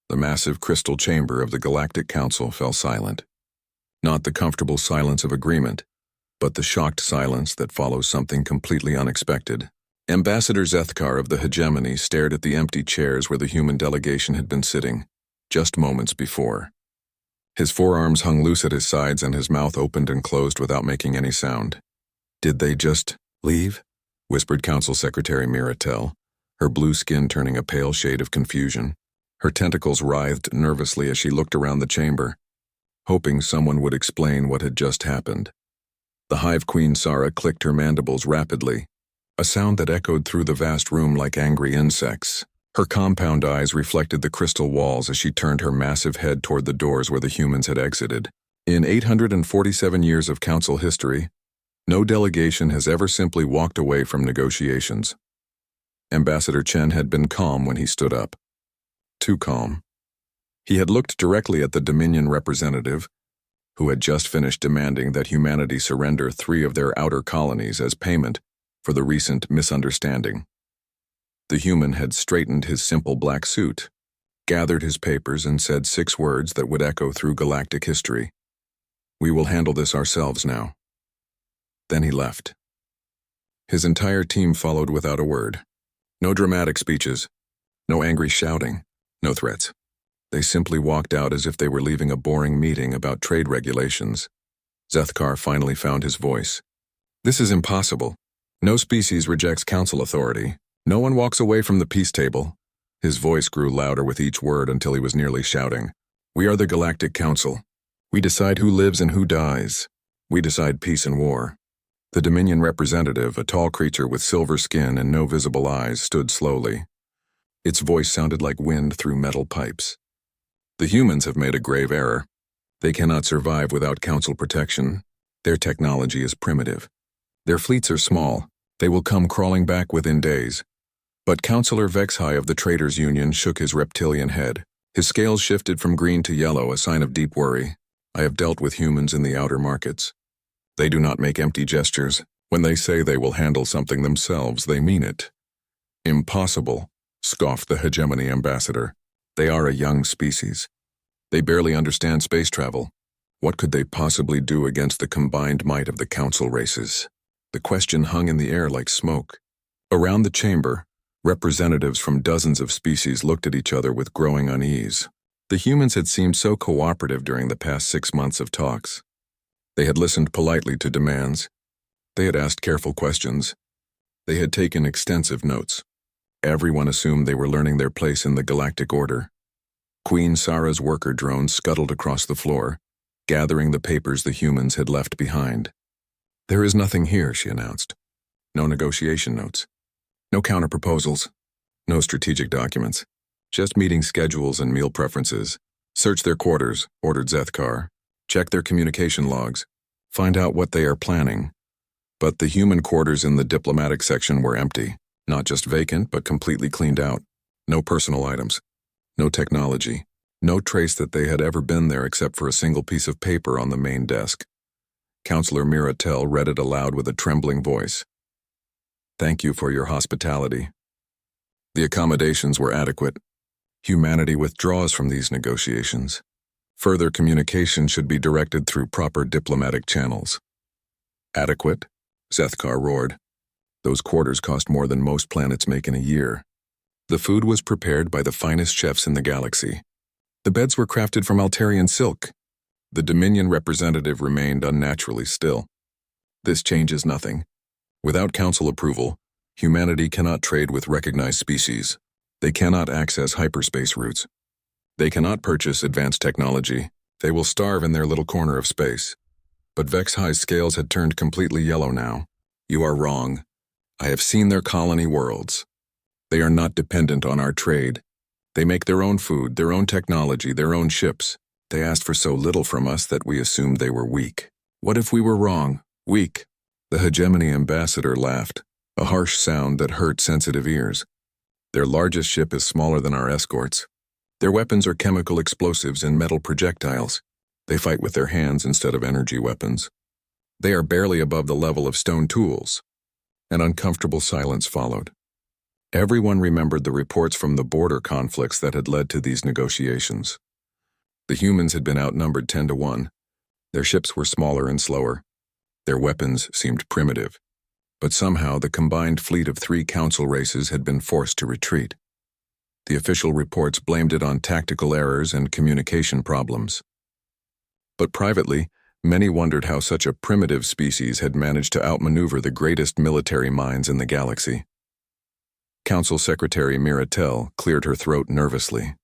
The massive crystal chamber of the Galactic Council fell silent. Not the comfortable silence of agreement, but the shocked silence that follows something completely unexpected. Ambassador Zethkar of the Hegemony stared at the empty chairs where the human delegation had been sitting, just moments before. His forearms hung loose at his sides and his mouth opened and closed without making any sound. "Did they just leave?" whispered Council Secretary Miratel, her blue skin turning a pale shade of confusion. Her tentacles writhed nervously as she looked around the chamber, hoping someone would explain what had just happened. The Hive Queen Sara clicked her mandibles rapidly, a sound that echoed through the vast room like angry insects. Her compound eyes reflected the crystal walls as she turned her massive head toward the doors where the humans had exited. In 847 years of Council history, no delegation has ever simply walked away from negotiations. Ambassador Chen had been calm when he stood up. Too calm. He had looked directly at the Dominion representative, who had just finished demanding that humanity surrender 3 of their outer colonies as payment for the recent misunderstanding. The human had straightened his simple black suit, gathered his papers, and said 6 words that would echo through galactic history. "We will handle this ourselves now." Then he left. His entire team followed without a word. No dramatic speeches, no angry shouting, no threats. They simply walked out as if they were leaving a boring meeting about trade regulations. Zethkar finally found his voice. "This is impossible. No species rejects council authority. No one walks away from the peace table." His voice grew louder with each word until he was nearly shouting. "We are the Galactic Council. We decide who lives and who dies. We decide peace and war." The Dominion representative, a tall creature with silver skin and no visible eyes, stood slowly. Its voice sounded like wind through metal pipes. "The humans have made a grave error. They cannot survive without council protection. Their technology is primitive. Their fleets are small. They will come crawling back within days." But Councillor Vexhai of the Traders Union shook his reptilian head. His scales shifted from green to yellow, a sign of deep worry. "I have dealt with humans in the outer markets. They do not make empty gestures. When they say they will handle something themselves, they mean it." "Impossible," scoffed the Hegemony ambassador. "They are a young species. They barely understand space travel. What could they possibly do against the combined might of the council races?" The question hung in the air like smoke. Around the chamber, representatives from dozens of species looked at each other with growing unease. The humans had seemed so cooperative during the past 6 months of talks. They had listened politely to demands. They had asked careful questions. They had taken extensive notes. Everyone assumed they were learning their place in the galactic order. Queen Sara's worker drone scuttled across the floor, gathering the papers the humans had left behind. "There is nothing here," she announced. "No negotiation notes. No counter-proposals. No strategic documents. Just meeting schedules and meal preferences. Search their quarters," ordered Zethkar. "Check their communication logs. Find out what they are planning." But the human quarters in the diplomatic section were empty. Not just vacant, but completely cleaned out. No personal items. No technology. No trace that they had ever been there except for a single piece of paper on the main desk. Councillor Miratel read it aloud with a trembling voice. "Thank you for your hospitality. The accommodations were adequate. Humanity withdraws from these negotiations. Further communication should be directed through proper diplomatic channels." "Adequate?" Zethkar roared. "Those quarters cost more than most planets make in a year. The food was prepared by the finest chefs in the galaxy. The beds were crafted from Altarian silk." The Dominion representative remained unnaturally still. "This changes nothing. Without council approval, humanity cannot trade with recognized species. They cannot access hyperspace routes. They cannot purchase advanced technology. They will starve in their little corner of space." But Vexhai's scales had turned completely yellow now. "You are wrong. I have seen their colony worlds. They are not dependent on our trade. They make their own food, their own technology, their own ships. They asked for so little from us that we assumed they were weak." "What if we were wrong? Weak?" The Hegemony ambassador laughed, a harsh sound that hurt sensitive ears. "Their largest ship is smaller than our escorts. Their weapons are chemical explosives and metal projectiles. They fight with their hands instead of energy weapons. They are barely above the level of stone tools." An uncomfortable silence followed. Everyone remembered the reports from the border conflicts that had led to these negotiations. The humans had been outnumbered 10 to 1. Their ships were smaller and slower. Their weapons seemed primitive. But somehow the combined fleet of 3 council races had been forced to retreat. The official reports blamed it on tactical errors and communication problems. But privately, many wondered how such a primitive species had managed to outmaneuver the greatest military minds in the galaxy. Council Secretary Miratel cleared her throat nervously.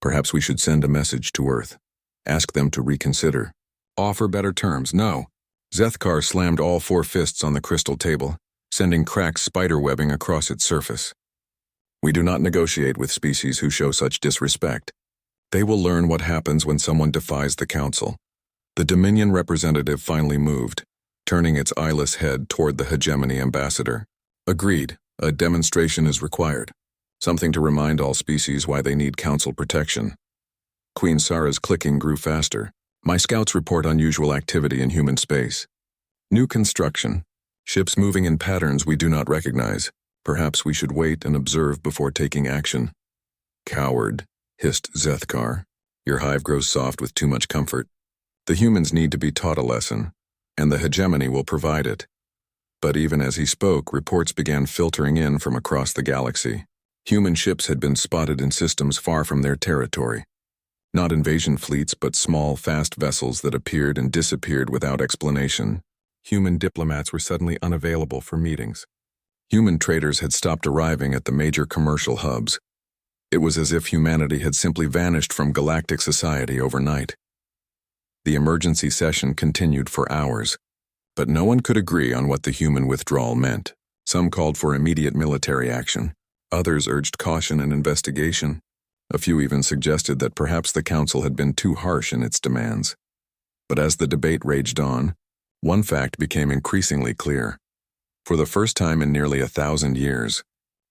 Perhaps we should send a message to Earth. Ask them to reconsider. Offer better terms. No. Zethkar slammed all 4 fists on the crystal table, sending cracked spiderwebbing across its surface. We do not negotiate with species who show such disrespect. They will learn what happens when someone defies the council. The Dominion representative finally moved, turning its eyeless head toward the hegemony ambassador. Agreed. A demonstration is required. Something to remind all species why they need council protection. Queen Sara's clicking grew faster. My scouts report unusual activity in human space. New construction. Ships moving in patterns we do not recognize. Perhaps we should wait and observe before taking action. Coward, hissed Zethkar. Your hive grows soft with too much comfort. The humans need to be taught a lesson, and the hegemony will provide it. But even as he spoke, reports began filtering in from across the galaxy. Human ships had been spotted in systems far from their territory. Not invasion fleets, but small, fast vessels that appeared and disappeared without explanation. Human diplomats were suddenly unavailable for meetings. Human traders had stopped arriving at the major commercial hubs. It was as if humanity had simply vanished from galactic society overnight. The emergency session continued for hours, but no one could agree on what the human withdrawal meant. Some called for immediate military action. Others urged caution and investigation. A few even suggested that perhaps the council had been too harsh in its demands. But as the debate raged on, one fact became increasingly clear. For the first time in nearly 1,000 years,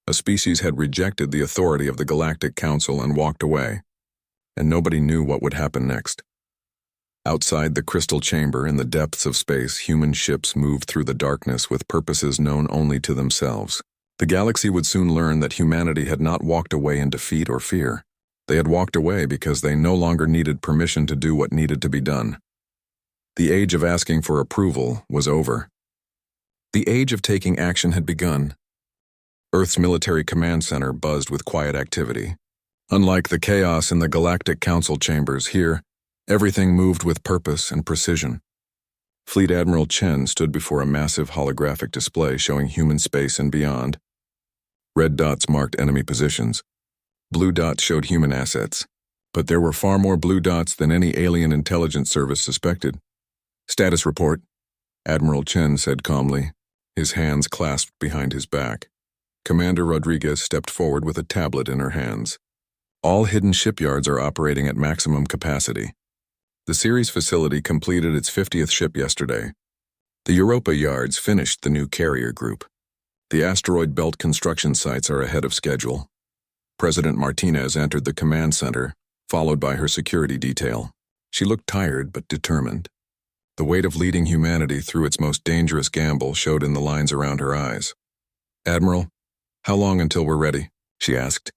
a species had rejected the authority of the Galactic Council and walked away, and nobody knew what would happen next. Outside the crystal chamber in the depths of space, human ships moved through the darkness with purposes known only to themselves. The galaxy would soon learn that humanity had not walked away in defeat or fear. They had walked away because they no longer needed permission to do what needed to be done. The age of asking for approval was over. The age of taking action had begun. Earth's military command center buzzed with quiet activity. Unlike the chaos in the Galactic Council chambers, here, everything moved with purpose and precision. Fleet Admiral Chen stood before a massive holographic display showing human space and beyond. Red dots marked enemy positions. Blue dots showed human assets. But there were far more blue dots than any alien intelligence service suspected. Status report, Admiral Chen said calmly, his hands clasped behind his back. Commander Rodriguez stepped forward with a tablet in her hands. All hidden shipyards are operating at maximum capacity. The Ceres facility completed its 50th ship yesterday. The Europa yards finished the new carrier group. The asteroid belt construction sites are ahead of schedule. President Martinez entered the command center, followed by her security detail. She looked tired but determined. The weight of leading humanity through its most dangerous gamble showed in the lines around her eyes. Admiral, how long until we're ready? She asked.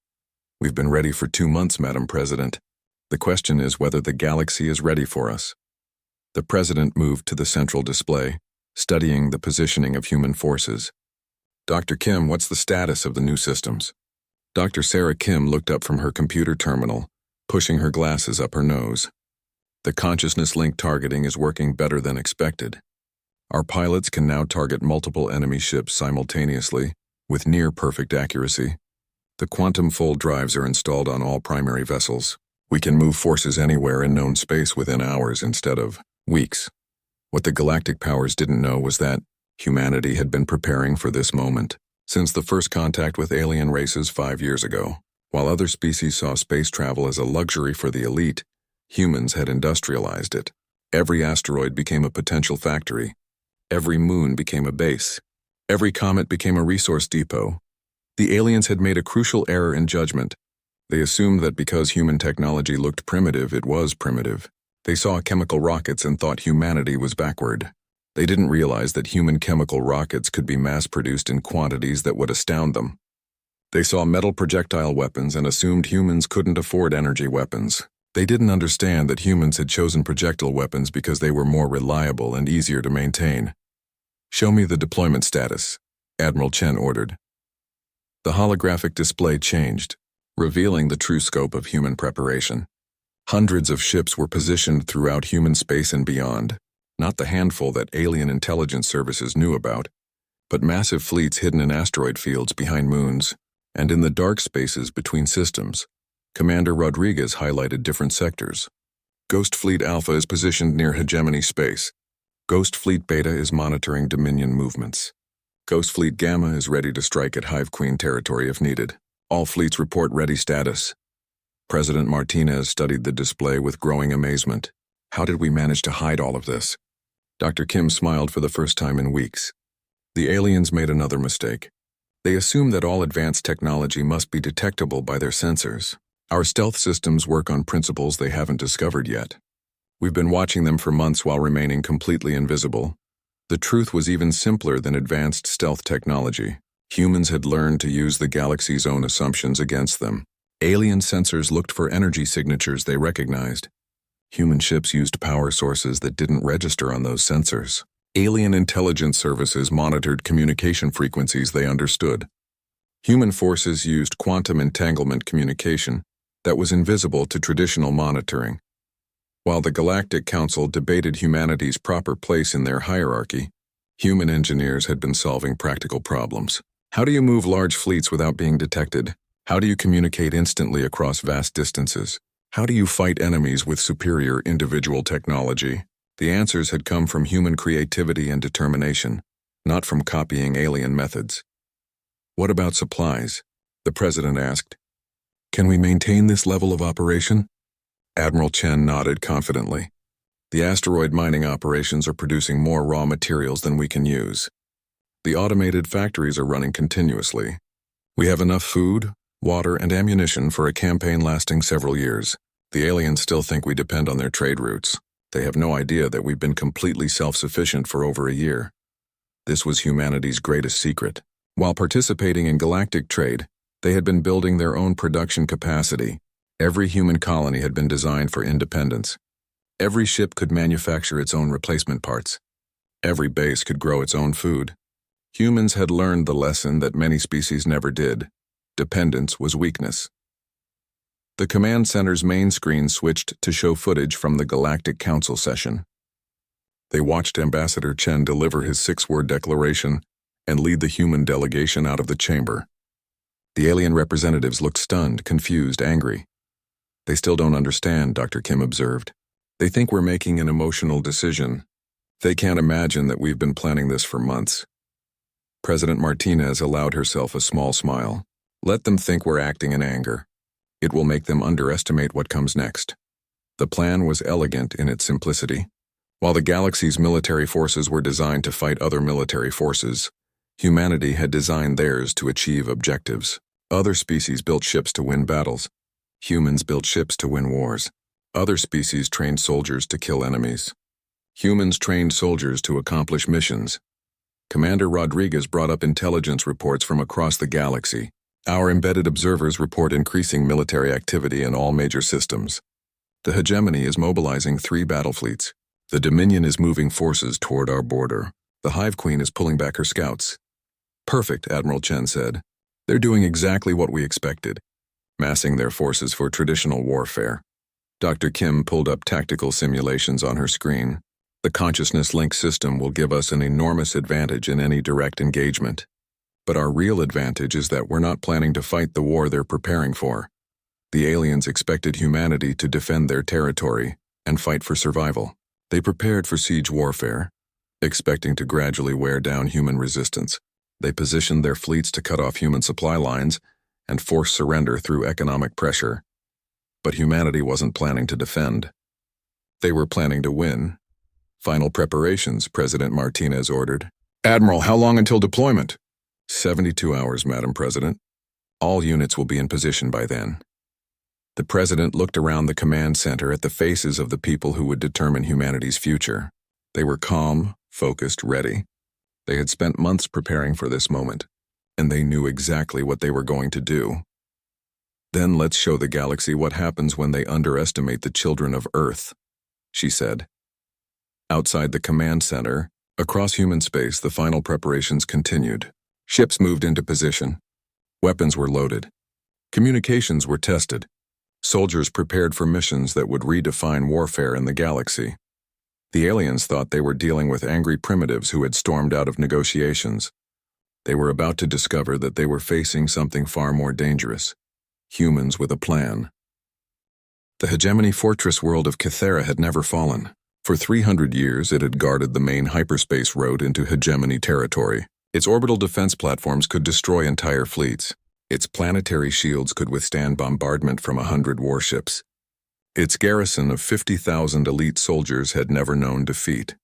We've been ready for 2 months, Madam President. The question is whether the galaxy is ready for us. The President moved to the central display, studying the positioning of human forces. Dr. Kim, what's the status of the new systems? Dr. Sarah Kim looked up from her computer terminal, pushing her glasses up her nose. The consciousness-linked targeting is working better than expected. Our pilots can now target multiple enemy ships simultaneously, with near-perfect accuracy. The quantum fold drives are installed on all primary vessels. We can move forces anywhere in known space within hours instead of weeks. What the galactic powers didn't know was that humanity had been preparing for this moment since the first contact with alien races 5 years ago. While other species saw space travel as a luxury for the elite, humans had industrialized it. Every asteroid became a potential factory. Every moon became a base. Every comet became a resource depot. The aliens had made a crucial error in judgment. They assumed that because human technology looked primitive, it was primitive. They saw chemical rockets and thought humanity was backward. They didn't realize that human chemical rockets could be mass-produced in quantities that would astound them. They saw metal projectile weapons and assumed humans couldn't afford energy weapons. They didn't understand that humans had chosen projectile weapons because they were more reliable and easier to maintain. "Show me the deployment status," Admiral Chen ordered. The holographic display changed, revealing the true scope of human preparation. Hundreds of ships were positioned throughout human space and beyond, not the handful that alien intelligence services knew about, but massive fleets hidden in asteroid fields behind moons, and in the dark spaces between systems. Commander Rodriguez highlighted different sectors. Ghost Fleet Alpha is positioned near hegemony space. Ghost Fleet Beta is monitoring Dominion movements. Ghost Fleet Gamma is ready to strike at Hive Queen territory if needed. All fleets report ready status. President Martinez studied the display with growing amazement. How did we manage to hide all of this? Dr. Kim smiled for the first time in weeks. The aliens made another mistake. They assumed that all advanced technology must be detectable by their sensors. Our stealth systems work on principles they haven't discovered yet. We've been watching them for months while remaining completely invisible. The truth was even simpler than advanced stealth technology. Humans had learned to use the galaxy's own assumptions against them. Alien sensors looked for energy signatures they recognized. Human ships used power sources that didn't register on those sensors. Alien intelligence services monitored communication frequencies they understood. Human forces used quantum entanglement communication that was invisible to traditional monitoring. While the Galactic Council debated humanity's proper place in their hierarchy, human engineers had been solving practical problems. How do you move large fleets without being detected? How do you communicate instantly across vast distances? How do you fight enemies with superior individual technology? The answers had come from human creativity and determination, not from copying alien methods. "What about supplies?" the president asked. "Can we maintain this level of operation?" Admiral Chen nodded confidently. "The asteroid mining operations are producing more raw materials than we can use. The automated factories are running continuously. We have enough food, water, and ammunition for a campaign lasting several years. The aliens still think we depend on their trade routes. They have no idea that we've been completely self-sufficient for over a year. This was humanity's greatest secret. While participating in galactic trade, they had been building their own production capacity. Every human colony had been designed for independence. Every ship could manufacture its own replacement parts. Every base could grow its own food. Humans had learned the lesson that many species never did. Dependence was weakness. The command center's main screen switched to show footage from the Galactic Council session. They watched Ambassador Chen deliver his 6-word declaration and lead the human delegation out of the chamber. The alien representatives looked stunned, confused, angry. "They still don't understand," Dr. Kim observed. "They think we're making an emotional decision. They can't imagine that we've been planning this for months." President Martinez allowed herself a small smile. "Let them think we're acting in anger. It will make them underestimate what comes next." The plan was elegant in its simplicity. While the galaxy's military forces were designed to fight other military forces, humanity had designed theirs to achieve objectives. Other species built ships to win battles. Humans built ships to win wars. Other species trained soldiers to kill enemies. Humans trained soldiers to accomplish missions. Commander Rodriguez brought up intelligence reports from across the galaxy. "Our embedded observers report increasing military activity in all major systems. The hegemony is mobilizing 3 battle fleets. The Dominion is moving forces toward our border. The Hive Queen is pulling back her scouts." "Perfect," Admiral Chen said. "They're doing exactly what we expected, massing their forces for traditional warfare." Dr. Kim pulled up tactical simulations on her screen. "The consciousness link system will give us an enormous advantage in any direct engagement. But our real advantage is that we're not planning to fight the war they're preparing for. The aliens expected humanity to defend their territory and fight for survival. They prepared for siege warfare, expecting to gradually wear down human resistance. They positioned their fleets to cut off human supply lines and force surrender through economic pressure. But humanity wasn't planning to defend. They were planning to win. "Final preparations," President Martinez ordered. "Admiral, how long until deployment?" 72 hours, Madam President. All units will be in position by then." The president looked around the command center at the faces of the people who would determine humanity's future. They were calm, focused, ready. They had spent months preparing for this moment. and they knew exactly what they were going to do. "Then let's show the galaxy what happens when they underestimate the children of Earth," she said. Outside the command center, across human space, the final preparations continued. Ships moved into position. Weapons were loaded. Communications were tested. Soldiers prepared for missions that would redefine warfare in the galaxy. The aliens thought they were dealing with angry primitives who had stormed out of negotiations. They were about to discover that they were facing something far more dangerous: humans with a plan. The hegemony fortress world of Kythera had never fallen. For 300 years, it had guarded the main hyperspace road into hegemony territory. Its orbital defense platforms could destroy entire fleets. Its planetary shields could withstand bombardment from 100 warships. Its garrison of 50,000 elite soldiers had never known defeat.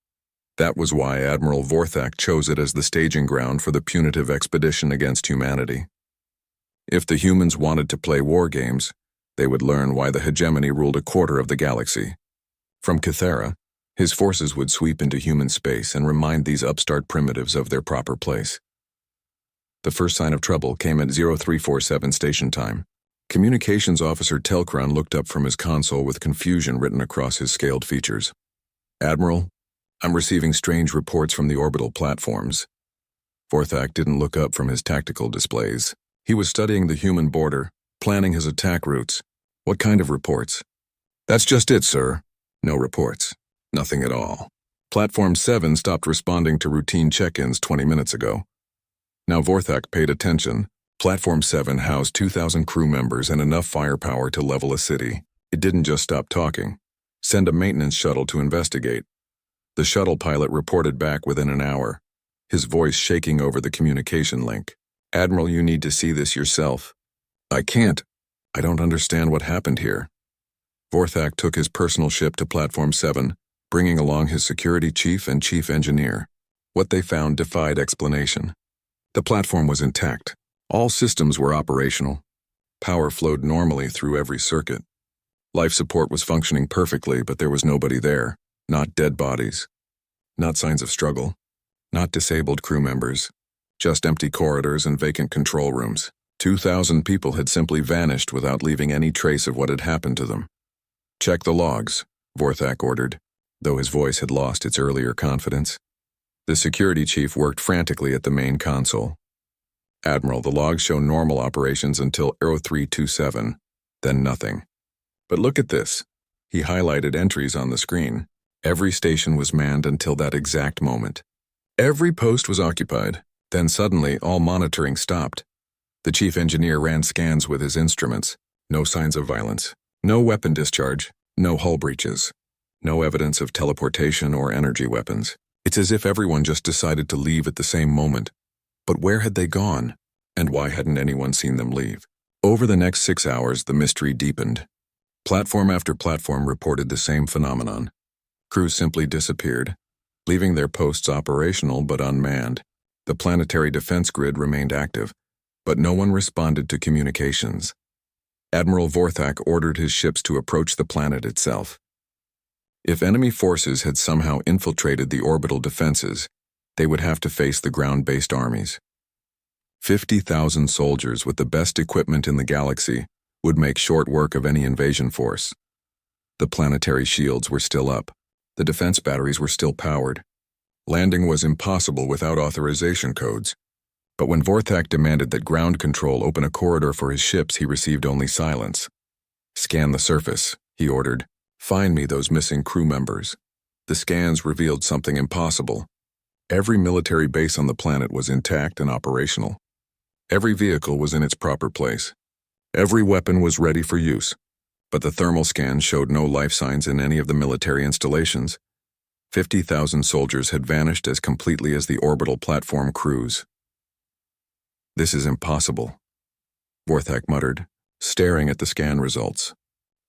That was why Admiral Vorthak chose it as the staging ground for the punitive expedition against humanity. If the humans wanted to play war games, they would learn why the hegemony ruled a quarter of the galaxy. From Kythera, his forces would sweep into human space and remind these upstart primitives of their proper place. The first sign of trouble came at 0347 station time. Communications Officer Telkron looked up from his console with confusion written across his scaled features. "Admiral, I'm receiving strange reports from the orbital platforms." Vorthak didn't look up from his tactical displays. He was studying the human border, planning his attack routes. "What kind of reports?" "That's just it, sir. No reports. Nothing at all. Platform 7 stopped responding to routine check-ins 20 minutes ago." Now Vorthak paid attention. Platform 7 housed 2,000 crew members and enough firepower to level a city. It didn't just stop talking. "Send a maintenance shuttle to investigate." The shuttle pilot reported back within an hour, his voice shaking over the communication link. "Admiral, you need to see this yourself." "I can't. I don't understand what happened here." Vorthak took his personal ship to Platform 7, bringing along his security chief and chief engineer. What they found defied explanation. The platform was intact. All systems were operational. Power flowed normally through every circuit. Life support was functioning perfectly, but there was nobody there. Not dead bodies. Not signs of struggle. Not disabled crew members. Just empty corridors and vacant control rooms. 2,000 people had simply vanished without leaving any trace of what had happened to them. "Check the logs," Vorthak ordered, though his voice had lost its earlier confidence. The security chief worked frantically at the main console. "Admiral, the logs show normal operations until 0327, then nothing. But look at this." He highlighted entries on the screen. Every station was manned until that exact moment. Every post was occupied. Then suddenly, all monitoring stopped. The chief engineer ran scans with his instruments. No signs of violence. No weapon discharge. No hull breaches. No evidence of teleportation or energy weapons. It's as if everyone just decided to leave at the same moment. But where had they gone? And why hadn't anyone seen them leave? Over the next 6 hours, the mystery deepened. Platform after platform reported the same phenomenon. Crews simply disappeared, leaving their posts operational but unmanned. The planetary defense grid remained active, but no one responded to communications. Admiral Vorthak ordered his ships to approach the planet itself. If enemy forces had somehow infiltrated the orbital defenses, they would have to face the ground-based armies. 50,000 soldiers with the best equipment in the galaxy would make short work of any invasion force. The planetary shields were still up. The defense batteries were still powered. Landing was impossible without authorization codes. But when Vorthak demanded that ground control open a corridor for his ships, he received only silence. "Scan the surface," he ordered. "Find me those missing crew members." The scans revealed something impossible. Every military base on the planet was intact and operational. Every vehicle was in its proper place. Every weapon was ready for use. But the thermal scans showed no life signs in any of the military installations. 50,000 soldiers had vanished as completely as the orbital platform crews. "This is impossible," Vorthak muttered, staring at the scan results.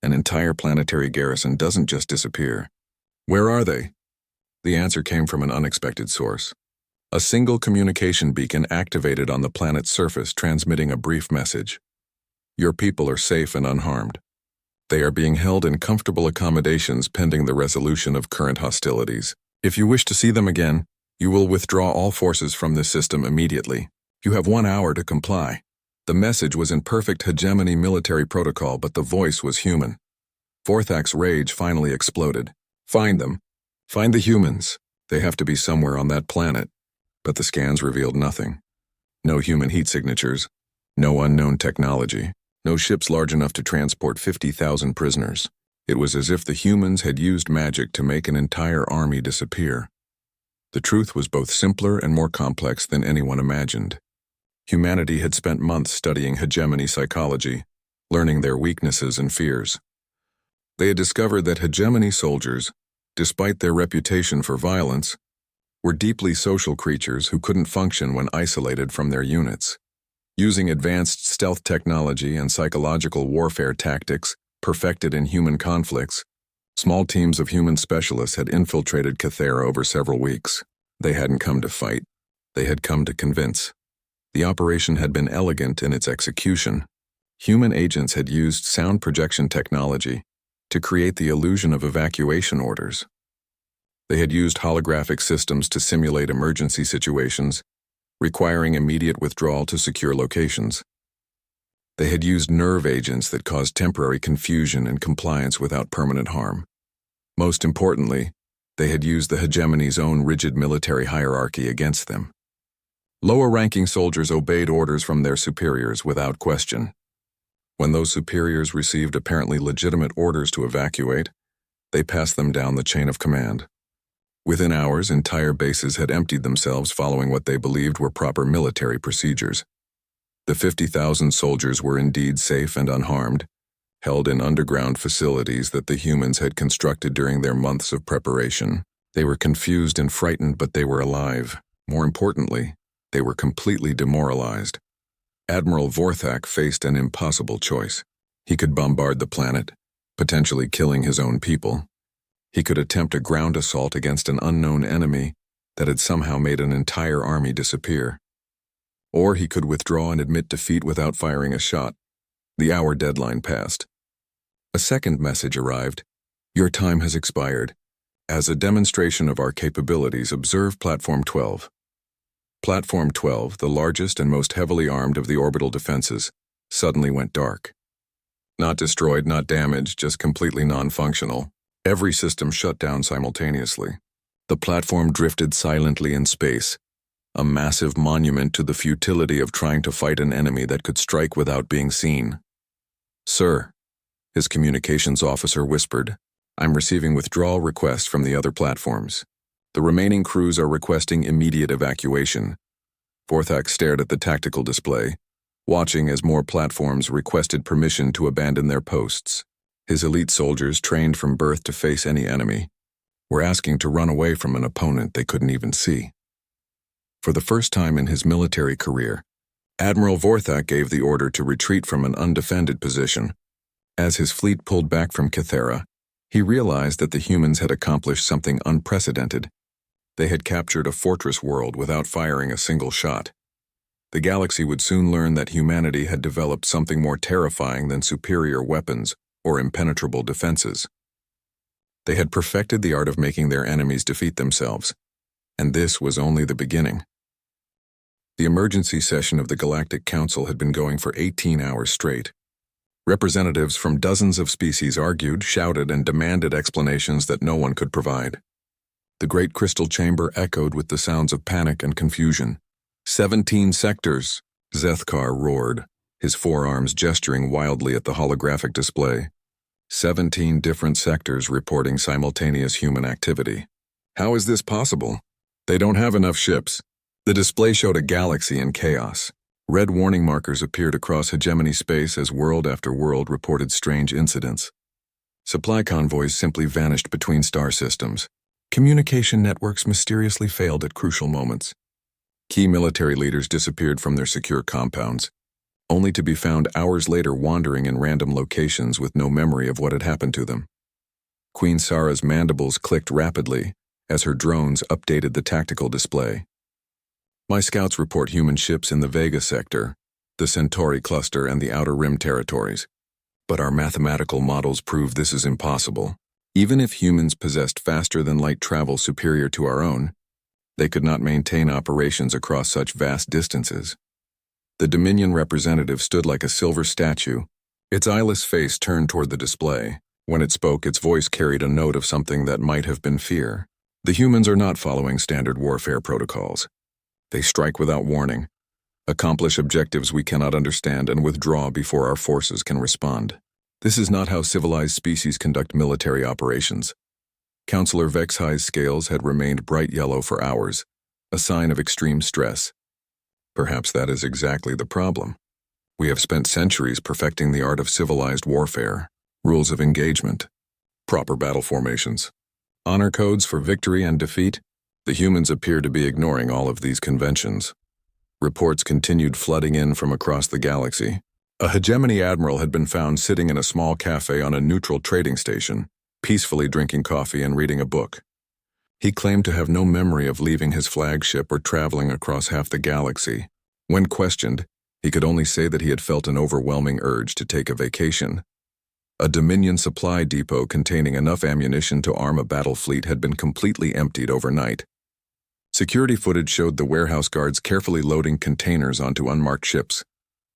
"An entire planetary garrison doesn't just disappear." "Where are they?" The answer came from an unexpected source. A single communication beacon activated on the planet's surface, transmitting a brief message. "Your people are safe and unharmed. They are being held in comfortable accommodations pending the resolution of current hostilities. If you wish to see them again, you will withdraw all forces from this system immediately." You have 1 hour to comply. The message was in perfect hegemony military protocol, but the voice was human. Vorthak's rage finally exploded. Find them. Find the humans. They have to be somewhere on that planet. But the scans revealed nothing. No human heat signatures. No unknown technology. No ships large enough to transport 50,000 prisoners. It was as if the humans had used magic to make an entire army disappear. The truth was both simpler and more complex than anyone imagined. Humanity had spent months studying hegemony psychology, learning their weaknesses and fears. They had discovered that hegemony soldiers, despite their reputation for violence, were deeply social creatures who couldn't function when isolated from their units. Using advanced stealth technology and psychological warfare tactics perfected in human conflicts, small teams of human specialists had infiltrated Cathera over several weeks. They hadn't come to fight. They had come to convince. The operation had been elegant in its execution. Human agents had used sound projection technology to create the illusion of evacuation orders. They had used holographic systems to simulate emergency situations, requiring immediate withdrawal to secure locations. They had used nerve agents that caused temporary confusion and compliance without permanent harm. Most importantly, they had used the hegemony's own rigid military hierarchy against them. Lower-ranking soldiers obeyed orders from their superiors without question. When those superiors received apparently legitimate orders to evacuate, they passed them down the chain of command. Within hours, entire bases had emptied themselves following what they believed were proper military procedures. The 50,000 soldiers were indeed safe and unharmed, held in underground facilities that the humans had constructed during their months of preparation. They were confused and frightened, but they were alive. More importantly, they were completely demoralized. Admiral Vorthak faced an impossible choice. He could bombard the planet, potentially killing his own people. He could attempt a ground assault against an unknown enemy that had somehow made an entire army disappear. Or he could withdraw and admit defeat without firing a shot. The hour deadline passed. A second message arrived. Your time has expired. As a demonstration of our capabilities, observe Platform 12. Platform 12, the largest and most heavily armed of the orbital defenses, suddenly went dark. Not destroyed, not damaged, just completely non-functional. Every system shut down simultaneously. The platform drifted silently in space, a massive monument to the futility of trying to fight an enemy that could strike without being seen. Sir, his communications officer whispered, I'm receiving withdrawal requests from the other platforms. The remaining crews are requesting immediate evacuation. Vorthak stared at the tactical display, watching as more platforms requested permission to abandon their posts. His elite soldiers, trained from birth to face any enemy, were asking to run away from an opponent they couldn't even see. For the first time in his military career, Admiral Vorthak gave the order to retreat from an undefended position. As his fleet pulled back from Cathera, he realized that the humans had accomplished something unprecedented. They had captured a fortress world without firing a single shot. The galaxy would soon learn that humanity had developed something more terrifying than superior weapons or impenetrable defenses. They had perfected the art of making their enemies defeat themselves, and this was only the beginning. The emergency session of the Galactic Council had been going for 18 hours straight. Representatives from dozens of species argued, shouted, and demanded explanations that no one could provide. The great crystal chamber echoed with the sounds of panic and confusion. 17 sectors, Zethkar roared, his forearms gesturing wildly at the holographic display. 17 different sectors reporting simultaneous human activity. How is this possible? They don't have enough ships. The display showed a galaxy in chaos. Red warning markers appeared across hegemony space as world after world reported strange incidents. Supply convoys simply vanished between star systems. Communication networks mysteriously failed at crucial moments. Key military leaders disappeared from their secure compounds, only to be found hours later wandering in random locations with no memory of what had happened to them. Queen Sara's mandibles clicked rapidly as her drones updated the tactical display. My scouts report human ships in the Vega sector, the Centauri cluster, and the Outer Rim territories. But our mathematical models prove this is impossible. Even if humans possessed faster-than-light travel superior to our own, they could not maintain operations across such vast distances. The Dominion representative stood like a silver statue, its eyeless face turned toward the display. When it spoke, its voice carried a note of something that might have been fear. The humans are not following standard warfare protocols. They strike without warning, accomplish objectives we cannot understand, and withdraw before our forces can respond. This is not how civilized species conduct military operations. Counselor Vexhi's scales had remained bright yellow for hours, a sign of extreme stress. Perhaps that is exactly the problem. We have spent centuries perfecting the art of civilized warfare, rules of engagement, proper battle formations, honor codes for victory and defeat. The humans appear to be ignoring all of these conventions. Reports continued flooding in from across the galaxy. A hegemony admiral had been found sitting in a small cafe on a neutral trading station, peacefully drinking coffee and reading a book. He claimed to have no memory of leaving his flagship or traveling across half the galaxy. When questioned, he could only say that he had felt an overwhelming urge to take a vacation. A Dominion supply depot containing enough ammunition to arm a battle fleet had been completely emptied overnight. Security footage showed the warehouse guards carefully loading containers onto unmarked ships,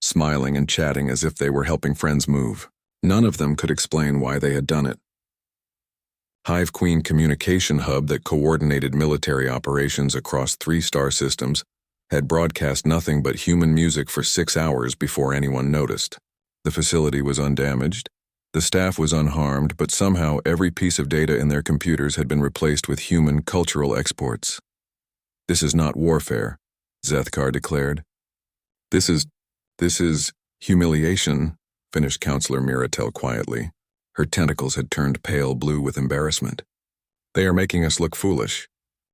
smiling and chatting as if they were helping friends move. None of them could explain why they had done it. Hive Queen communication hub that coordinated military operations across 3 star systems had broadcast nothing but human music for 6 hours before anyone noticed. The facility was undamaged, the staff was unharmed, but somehow every piece of data in their computers had been replaced with human cultural exports. "This is not warfare," Zethkar declared. This is humiliation," finished Counselor Miratel quietly. Her tentacles had turned pale blue with embarrassment. "They are making us look foolish.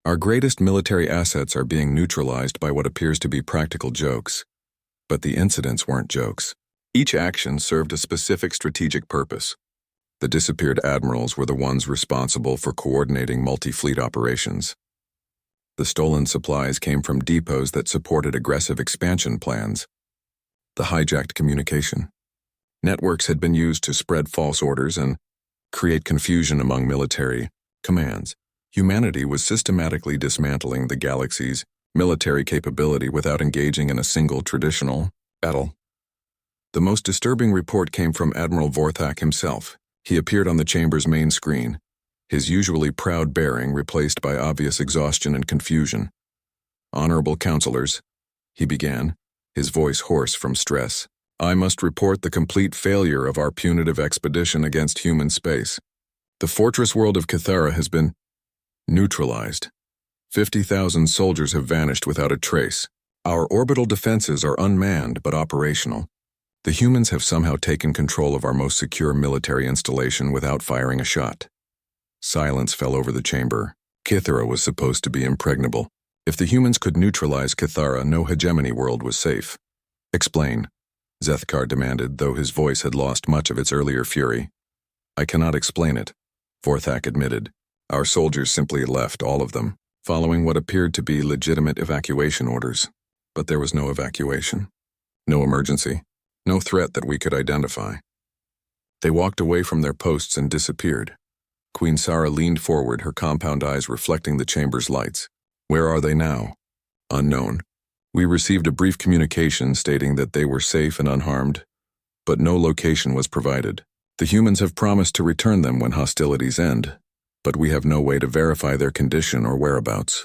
Our greatest military assets are being neutralized by what appears to be practical jokes. But the incidents weren't jokes. Each action served a specific strategic purpose. The disappeared admirals were the ones responsible for coordinating multi-fleet operations. The stolen supplies came from depots that supported aggressive expansion plans. The hijacked communication networks had been used to spread false orders and create confusion among military commands. Humanity was systematically dismantling the galaxy's military capability without engaging in a single traditional battle. The most disturbing report came from Admiral Vorthak himself. He appeared on the chamber's main screen, his usually proud bearing replaced by obvious exhaustion and confusion. "Honorable counselors," he began, his voice hoarse from stress, "I must report the complete failure of our punitive expedition against human space. The fortress world of Cathara has been neutralized. 50,000 soldiers have vanished without a trace. Our orbital defenses are unmanned but operational. The humans have somehow taken control of our most secure military installation without firing a shot." Silence fell over the chamber. Cathara was supposed to be impregnable. If the humans could neutralize Cathara, no hegemony world was safe. "Explain," Zethkar demanded, though his voice had lost much of its earlier fury. "I cannot explain it," Vorthak admitted. "Our soldiers simply left, all of them, following what appeared to be legitimate evacuation orders. But there was no evacuation. No emergency. No threat that we could identify. They walked away from their posts and disappeared." Queen Sarah leaned forward, her compound eyes reflecting the chamber's lights. "Where are they now?" "Unknown. We received a brief communication stating that they were safe and unharmed, but no location was provided. The humans have promised to return them when hostilities end, but we have no way to verify their condition or whereabouts."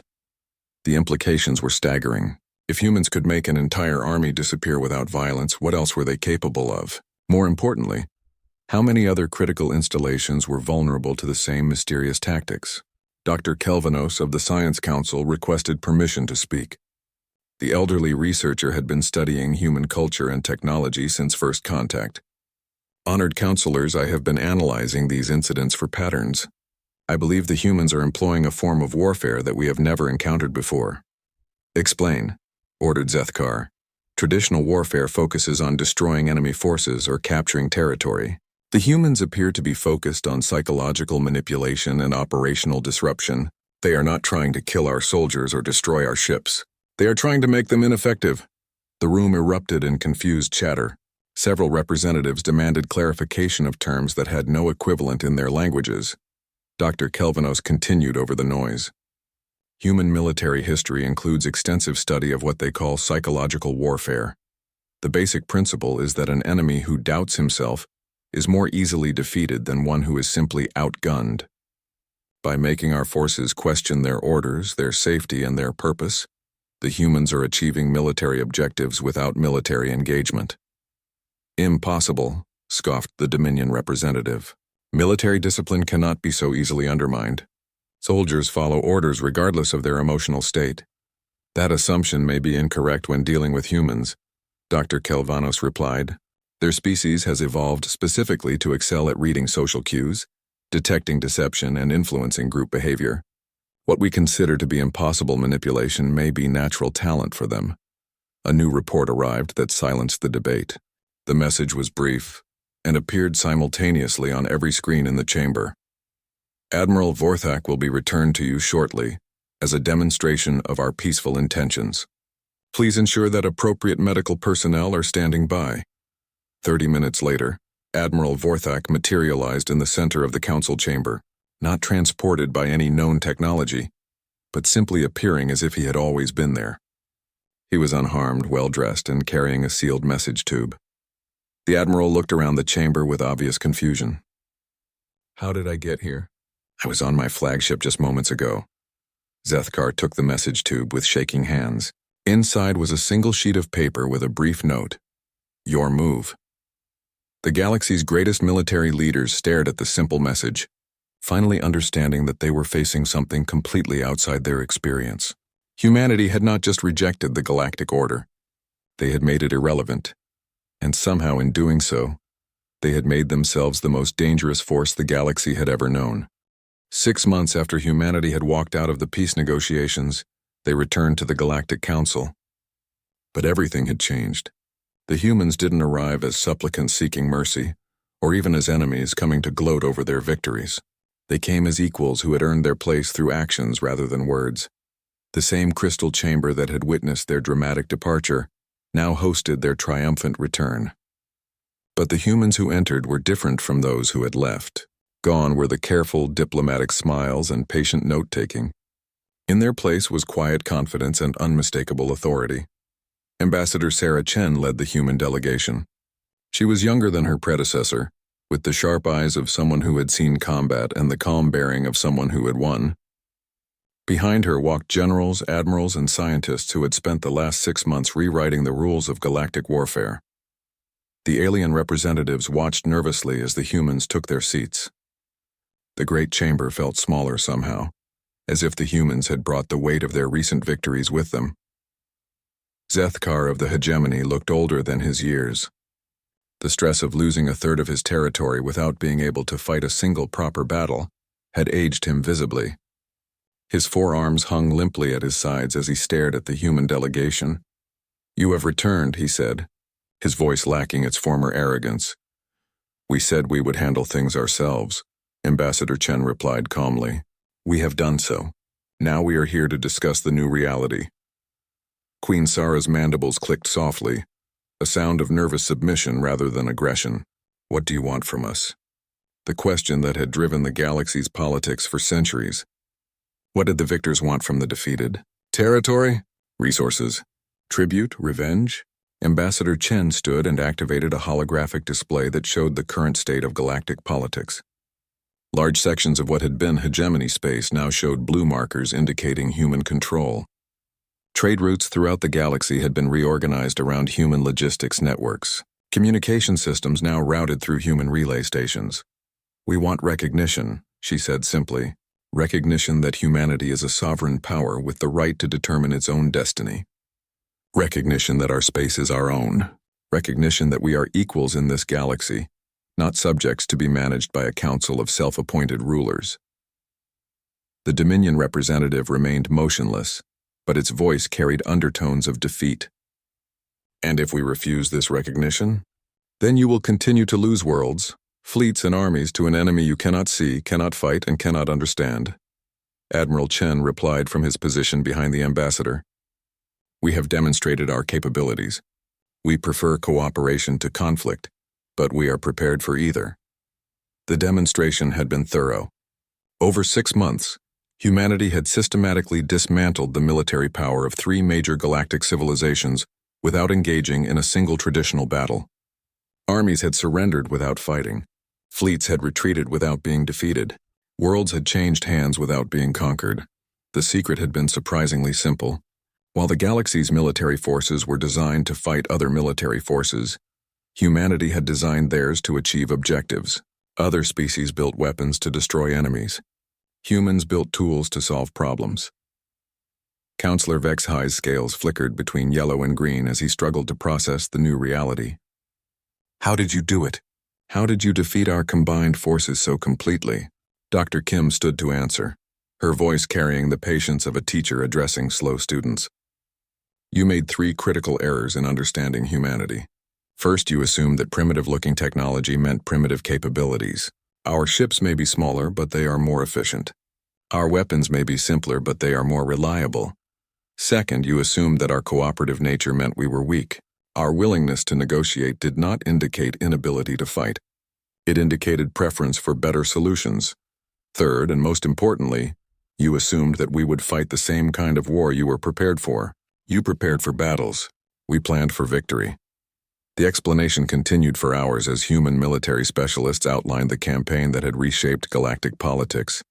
The implications were staggering. If humans could make an entire army disappear without violence, what else were they capable of? More importantly, how many other critical installations were vulnerable to the same mysterious tactics? Dr. Kelvanos of the Science Council requested permission to speak. The elderly researcher had been studying human culture and technology since first contact. "Honored counselors, I have been analyzing these incidents for patterns. I believe the humans are employing a form of warfare that we have never encountered before." "Explain," ordered Zethkar. "Traditional warfare focuses on destroying enemy forces or capturing territory. The humans appear to be focused on psychological manipulation and operational disruption. They are not trying to kill our soldiers or destroy our ships. They are trying to make them ineffective." The room erupted in confused chatter. Several representatives demanded clarification of terms that had no equivalent in their languages. Dr. Kelvanos continued over the noise. "Human military history includes extensive study of what they call psychological warfare. The basic principle is that an enemy who doubts himself is more easily defeated than one who is simply outgunned. By making our forces question their orders, their safety, and their purpose, the humans are achieving military objectives without military engagement. Impossible, scoffed the Dominion representative. Military discipline cannot be so easily undermined. Soldiers follow orders regardless of their emotional state. That assumption may be incorrect when dealing with humans, Dr. Kelvanos replied. Their species has evolved specifically to excel at reading social cues, detecting deception, and influencing group behavior. What we consider to be impossible manipulation may be natural talent for them. A new report arrived that silenced the debate. The message was brief and appeared simultaneously on every screen in the chamber. Admiral Vorthak will be returned to you shortly as a demonstration of our peaceful intentions. Please ensure that appropriate medical personnel are standing by. 30 minutes later, Admiral Vorthak materialized in the center of the council chamber, not transported by any known technology, but simply appearing as if he had always been there. He was unharmed, well-dressed, and carrying a sealed message tube. The Admiral looked around the chamber with obvious confusion. How did I get here? I was on my flagship just moments ago. Zethkar took the message tube with shaking hands. Inside was a single sheet of paper with a brief note. Your move. The galaxy's greatest military leaders stared at the simple message, finally understanding that they were facing something completely outside their experience. Humanity had not just rejected the galactic order. They had made it irrelevant. And somehow in doing so, they had made themselves the most dangerous force the galaxy had ever known. 6 months after humanity had walked out of the peace negotiations, they returned to the Galactic Council. But everything had changed. The humans didn't arrive as supplicants seeking mercy, or even as enemies coming to gloat over their victories. They came as equals who had earned their place through actions rather than words. The same crystal chamber that had witnessed their dramatic departure now hosted their triumphant return. But the humans who entered were different from those who had left. Gone were the careful, diplomatic smiles and patient note-taking. In their place was quiet confidence and unmistakable authority. Ambassador Sarah Chen led the human delegation. She was younger than her predecessor, with the sharp eyes of someone who had seen combat and the calm bearing of someone who had won. Behind her walked generals, admirals, and scientists who had spent the last 6 months rewriting the rules of galactic warfare. The alien representatives watched nervously as the humans took their seats. The great chamber felt smaller somehow, as if the humans had brought the weight of their recent victories with them. Zethkar of the hegemony looked older than his years. The stress of losing a third of his territory without being able to fight a single proper battle had aged him visibly. His forearms hung limply at his sides as he stared at the human delegation. You have returned, he said, his voice lacking its former arrogance. We said we would handle things ourselves, Ambassador Chen replied calmly. We have done so. Now we are here to discuss the new reality. Queen Sara's mandibles clicked softly, a sound of nervous submission rather than aggression. What do you want from us? The question that had driven the galaxy's politics for centuries. What did the victors want from the defeated? Territory? Resources? Tribute? Revenge? Ambassador Chen stood and activated a holographic display that showed the current state of galactic politics. Large sections of what had been hegemony space now showed blue markers indicating human control. Trade routes throughout the galaxy had been reorganized around human logistics networks. Communication systems now routed through human relay stations. We want recognition, she said simply. Recognition that humanity is a sovereign power with the right to determine its own destiny. Recognition that our space is our own. Recognition that we are equals in this galaxy, not subjects to be managed by a council of self-appointed rulers. The Dominion representative remained motionless, but its voice carried undertones of defeat. And if we refuse this recognition, then you will continue to lose worlds, fleets and armies to an enemy you cannot see, cannot fight, and cannot understand. Admiral Chen replied from his position behind the ambassador. We have demonstrated our capabilities. We prefer cooperation to conflict, but we are prepared for either. The demonstration had been thorough. Over 6 months, humanity had systematically dismantled the military power of 3 major galactic civilizations without engaging in a single traditional battle. Armies had surrendered without fighting. Fleets had retreated without being defeated. Worlds had changed hands without being conquered. The secret had been surprisingly simple. While the galaxy's military forces were designed to fight other military forces, humanity had designed theirs to achieve objectives. Other species built weapons to destroy enemies. Humans built tools to solve problems. Counselor Vexhigh's scales flickered between yellow and green as he struggled to process the new reality. How did you do it? How did you defeat our combined forces so completely? Dr. Kim stood to answer, her voice carrying the patience of a teacher addressing slow students. You made 3 critical errors in understanding humanity. First, you assumed that primitive-looking technology meant primitive capabilities. Our ships may be smaller, but they are more efficient. Our weapons may be simpler, but they are more reliable. Second, you assumed that our cooperative nature meant we were weak. Our willingness to negotiate did not indicate inability to fight. It indicated preference for better solutions. Third, and most importantly, you assumed that we would fight the same kind of war you were prepared for. You prepared for battles. We planned for victory. The explanation continued for hours as human military specialists outlined the campaign that had reshaped galactic politics.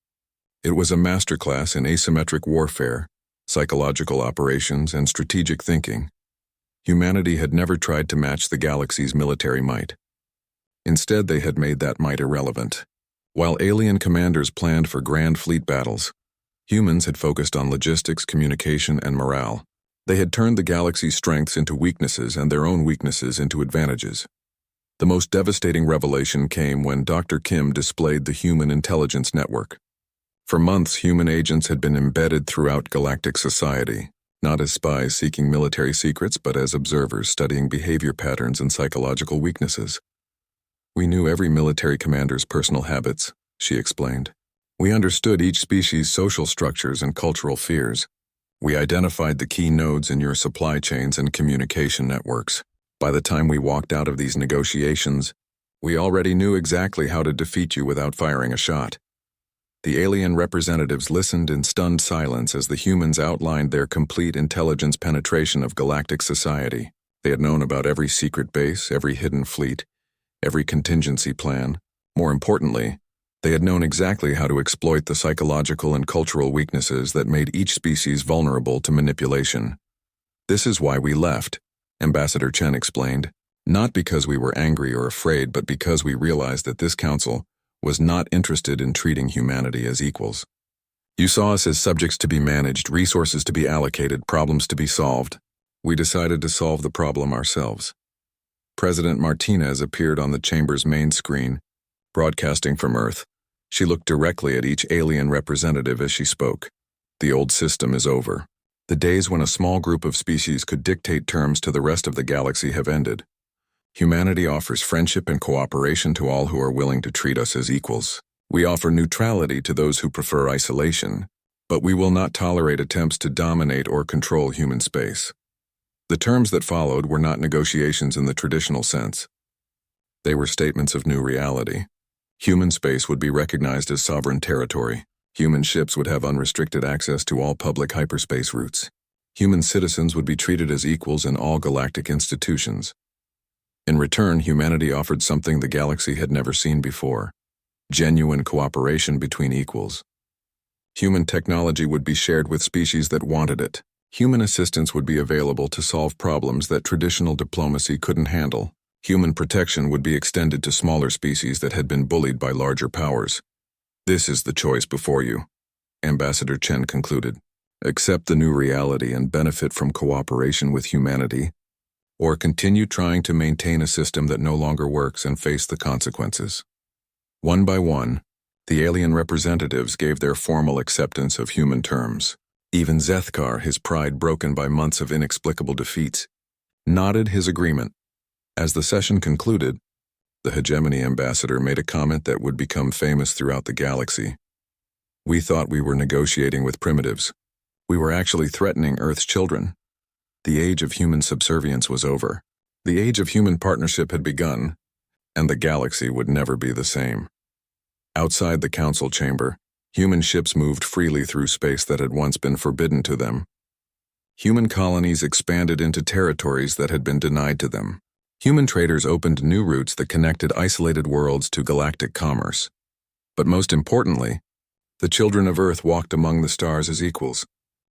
It was a masterclass in asymmetric warfare, psychological operations, and strategic thinking. Humanity had never tried to match the galaxy's military might. Instead, they had made that might irrelevant. While alien commanders planned for grand fleet battles, humans had focused on logistics, communication, and morale. They had turned the galaxy's strengths into weaknesses and their own weaknesses into advantages. The most devastating revelation came when Dr. Kim displayed the Human Intelligence Network. For months, human agents had been embedded throughout galactic society, not as spies seeking military secrets, but as observers studying behavior patterns and psychological weaknesses. We knew every military commander's personal habits, she explained. We understood each species' social structures and cultural fears. We identified the key nodes in your supply chains and communication networks. By the time we walked out of these negotiations, we already knew exactly how to defeat you without firing a shot. The alien representatives listened in stunned silence as the humans outlined their complete intelligence penetration of galactic society. They had known about every secret base, every hidden fleet, every contingency plan. More importantly, they had known exactly how to exploit the psychological and cultural weaknesses that made each species vulnerable to manipulation. This is why we left, Ambassador Chen explained, not because we were angry or afraid, but because we realized that this council was not interested in treating humanity as equals. You saw us as subjects to be managed, resources to be allocated, problems to be solved. We decided to solve the problem ourselves. President Martinez appeared on the chamber's main screen, broadcasting from Earth. She looked directly at each alien representative as she spoke. The old system is over. The days when a small group of species could dictate terms to the rest of the galaxy have ended. Humanity offers friendship and cooperation to all who are willing to treat us as equals. We offer neutrality to those who prefer isolation, but we will not tolerate attempts to dominate or control human space. The terms that followed were not negotiations in the traditional sense. They were statements of new reality. Human space would be recognized as sovereign territory. Human ships would have unrestricted access to all public hyperspace routes. Human citizens would be treated as equals in all galactic institutions. In return, humanity offered something the galaxy had never seen before: genuine cooperation between equals. Human technology would be shared with species that wanted it. Human assistance would be available to solve problems that traditional diplomacy couldn't handle. Human protection would be extended to smaller species that had been bullied by larger powers. This is the choice before you, Ambassador Chen concluded. Accept the new reality and benefit from cooperation with humanity, or continue trying to maintain a system that no longer works and face the consequences. One by one, the alien representatives gave their formal acceptance of human terms. Even Zethkar, his pride broken by months of inexplicable defeats, nodded his agreement. As the session concluded, the Hegemony Ambassador made a comment that would become famous throughout the galaxy. We thought we were negotiating with primitives. We were actually threatening Earth's children. The age of human subservience was over. The age of human partnership had begun, and the galaxy would never be the same. Outside the council chamber, human ships moved freely through space that had once been forbidden to them. Human colonies expanded into territories that had been denied to them. Human traders opened new routes that connected isolated worlds to galactic commerce. But most importantly, the children of Earth walked among the stars as equals,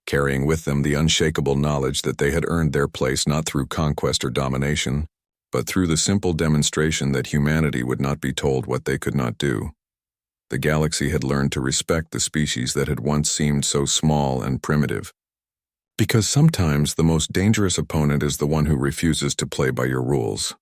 carrying with them the unshakable knowledge that they had earned their place not through conquest or domination, but through the simple demonstration that humanity would not be told what they could not do. The galaxy had learned to respect the species that had once seemed so small and primitive. Because sometimes the most dangerous opponent is the one who refuses to play by your rules.